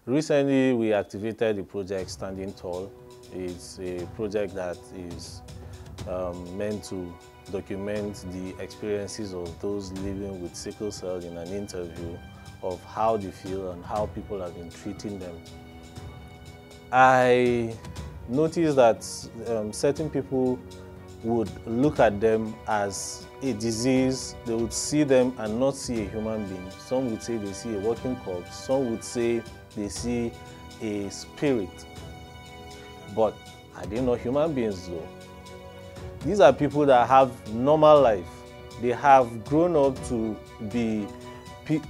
Recently, we activated the project Standing Tall. It's a project that is meant to document the experiences of those living with sickle cell in an interview of how they feel and how people have been treating them. I noticed that certain people would look at them as a disease. They would see them and not see a human being. Some would say they see a walking corpse. Some would say they see a spirit. But are they not human beings though? These are people that have normal life. They have grown up to be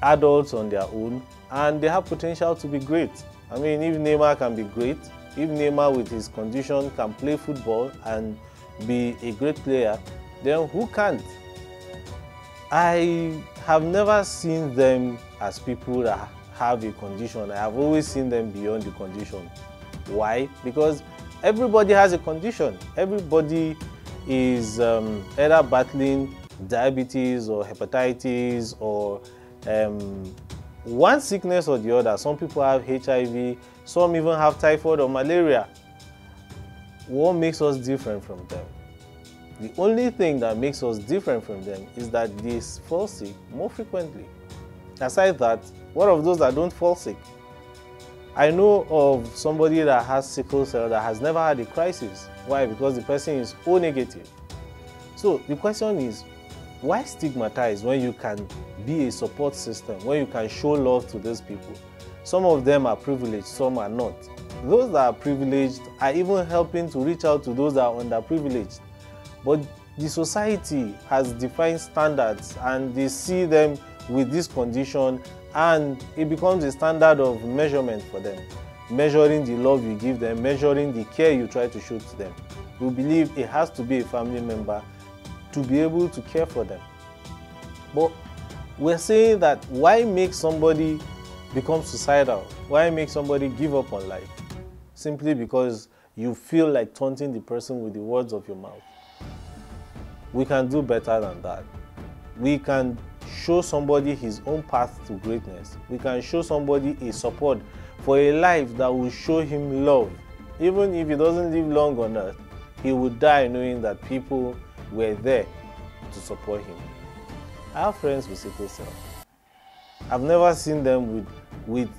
adults on their own, and they have potential to be great. I mean, if Neymar can be great, if Neymar with his condition can play football and be a great player, then who can't? I have never seen them as people that have a condition. I have always seen them beyond the condition. Why? Because everybody has a condition. Everybody is either battling diabetes or hepatitis or one sickness or the other. Some people have HIV, some even have typhoid or malaria. What makes us different from them? The only thing that makes us different from them is that they fall sick more frequently. Aside that, what of those that don't fall sick? I know of somebody that has sickle cell that has never had a crisis. Why? Because the person is O negative. So the question is, why stigmatize when you can be a support system, when you can show love to those people? Some of them are privileged, some are not. Those that are privileged are even helping to reach out to those that are underprivileged. But the society has defined standards and they see them with this condition, and it becomes a standard of measurement for them. Measuring the love you give them, measuring the care you try to show to them. We believe it has to be a family member to be able to care for them. But we're saying that why make somebody become suicidal? Why make somebody give up on life? Simply because you feel like taunting the person with the words of your mouth. We can do better than that. We can show somebody his own path to greatness. We can show somebody a support for a life that will show him love. Even if he doesn't live long on earth, he will die knowing that people were there to support him. I have friends with sickle cell. I've never seen them with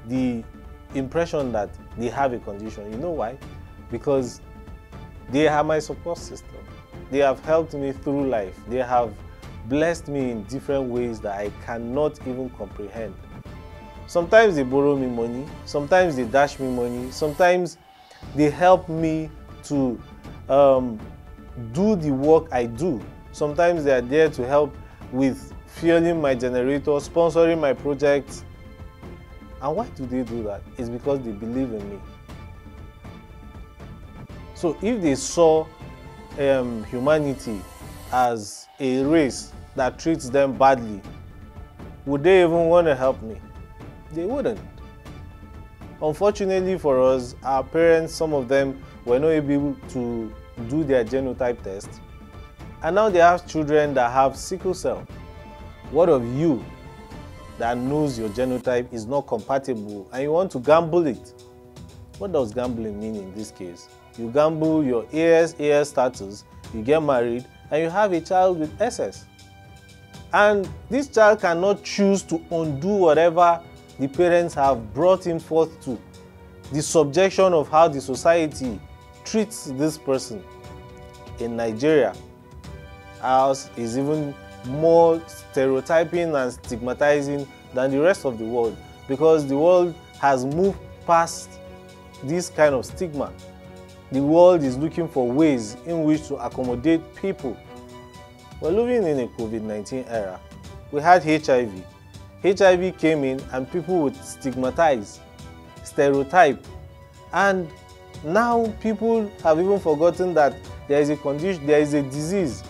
the impression that they have a condition. You know why? Because they are my support system. They have helped me through life. They have blessed me in different ways that I cannot even comprehend. Sometimes they borrow me money, sometimes they dash me money, sometimes they help me to do the work I do. Sometimes they are there to help with fueling my generator, sponsoring my projects. And why do they do that? It's because they believe in me. So if they saw humanity as a race that treats them badly, would they even want to help me? They wouldn't. Unfortunately for us, our parents, some of them were not able to do their genotype test, and now they have children that have sickle cell. What of you that knows your genotype is not compatible and you want to gamble it? What does gambling mean in this case? You gamble your AS status, you get married, and you have a child with SS. And this child cannot choose to undo whatever the parents have brought him forth to. The subjection of how the society treats this person. In Nigeria, ours is even more stereotyping and stigmatizing than the rest of the world, because the world has moved past this kind of stigma. The world is looking for ways in which to accommodate people. We're living in a COVID-19 era. We had HIV. HIV came in and people would stigmatize, stereotype, and now people have even forgotten that there is a condition, there is a disease,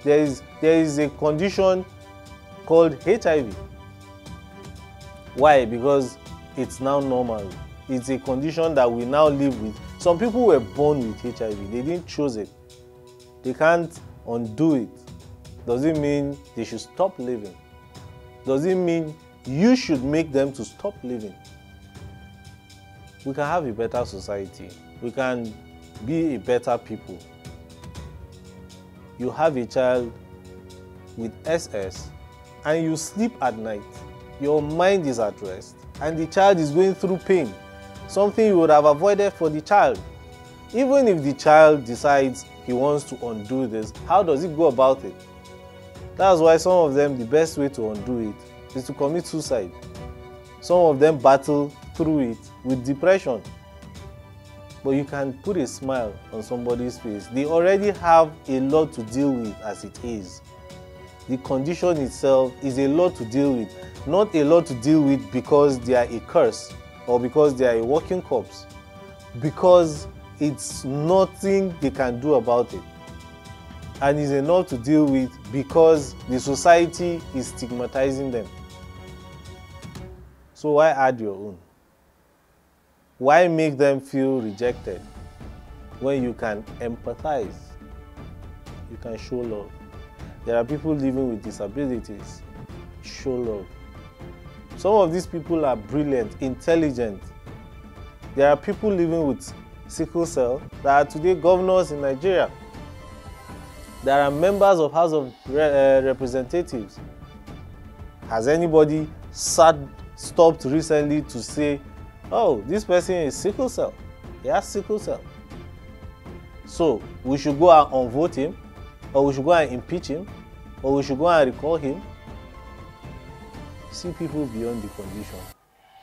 there is a condition called HIV. Why? Because it's now normal. It's a condition that we now live with. Some people were born with HIV. They didn't choose it. They can't undo it. Does it mean they should stop living? Does it mean you should make them to stop living? we can have a better society. We can be a better people. You have a child with SS and you sleep at night. Your mind is at rest and the child is going through pain, something you would have avoided for the child. Even if the child decides he wants to undo this, how does he go about it? That's why some of them, the best way to undo it is to commit suicide. Some of them battle through it with depression. But you can put a smile on somebody's face. They already have a lot to deal with as it is. The condition itself is a lot to deal with. Not a lot to deal with because they are a curse or because they are a walking corpse. Because it's nothing they can do about it. And it's enough to deal with because the society is stigmatizing them. So why add your own? Why make them feel rejected when you can empathize? You can show love. There are people living with disabilities. Show love. Some of these people are brilliant, intelligent. There are people living with sickle cell that are today governors in Nigeria. There are members of House of Representatives. Has anybody stopped recently to say, oh, this person is sickle cell? He has sickle cell. So we should go and unvote him, or we should go and impeach him, or we should go and recall him. See people beyond the condition.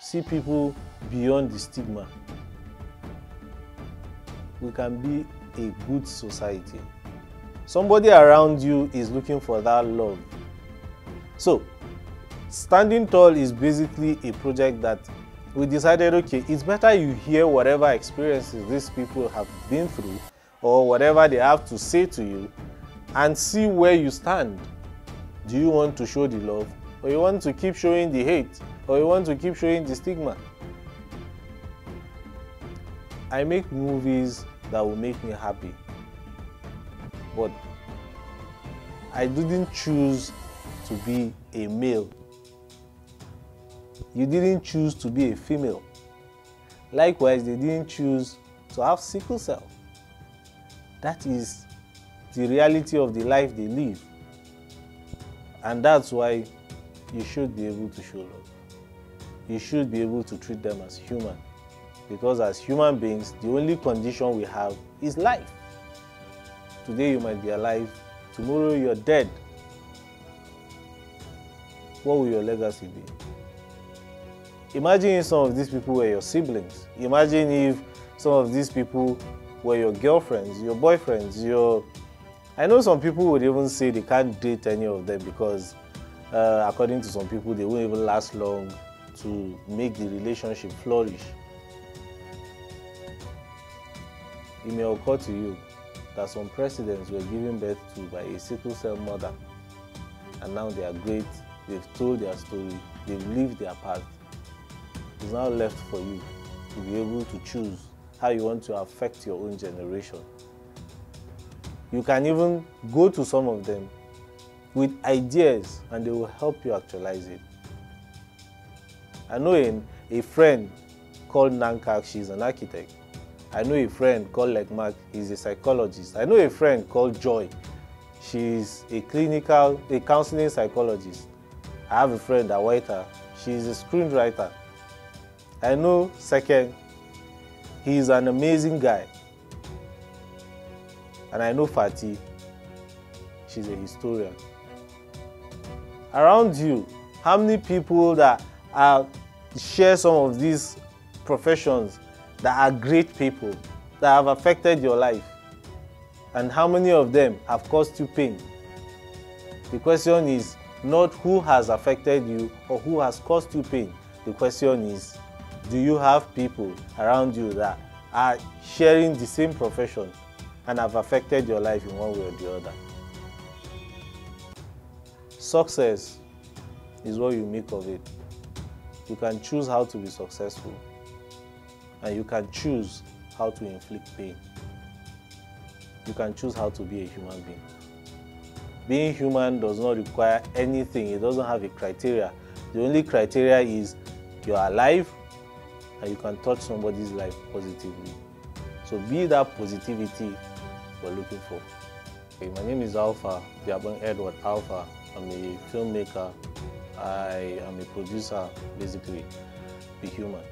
See people beyond the stigma. We can be a good society. Somebody around you is looking for that love. So, Standing Tall is basically a project that we decided, okay, it's better you hear whatever experiences these people have been through or whatever they have to say to you and see where you stand. Do you want to show the love, or you want to keep showing the hate, or you want to keep showing the stigma? I make movies that will make me happy, but I didn't choose to be a male. You didn't choose to be a female. Likewise, they didn't choose to have sickle cell. That is the reality of the life they live. And that's why you should be able to show love. You should be able to treat them as human. Because as human beings, the only condition we have is life. Today you might be alive, tomorrow you're dead. What will your legacy be? Imagine if some of these people were your siblings. Imagine if some of these people were your girlfriends, your boyfriends, I know some people would even say they can't date any of them because according to some people, they won't even last long to make the relationship flourish. It may occur to you that some presidents were given birth to by a sickle cell mother, and now they are great, they've told their story, they've lived their path. It's now left for you to be able to choose how you want to affect your own generation. You can even go to some of them with ideas and they will help you actualize it. I know a friend called Nankak, she's an architect. I know a friend called Lekmak, he's a psychologist. I know a friend called Joy, she's a counseling psychologist. I have a friend, Awaita, she's a screenwriter. I know Seken, he's an amazing guy. And I know Fatih, she's a historian. Around you, how many people that share some of these professions that are great people, that have affected your life? And how many of them have caused you pain? The question is not who has affected you or who has caused you pain. The question is, do you have people around you that are sharing the same profession and have affected your life in one way or the other? Success is what you make of it. You can choose how to be successful, and you can choose how to inflict pain. You can choose how to be a human being. Being human does not require anything. It doesn't have a criteria. The only criteria is you're alive, and you can touch somebody's life positively. So be that positivity we're looking for. Okay, my name is Alpha, Biabong Edward Alpha. I'm a filmmaker. I am a producer, basically. Be human.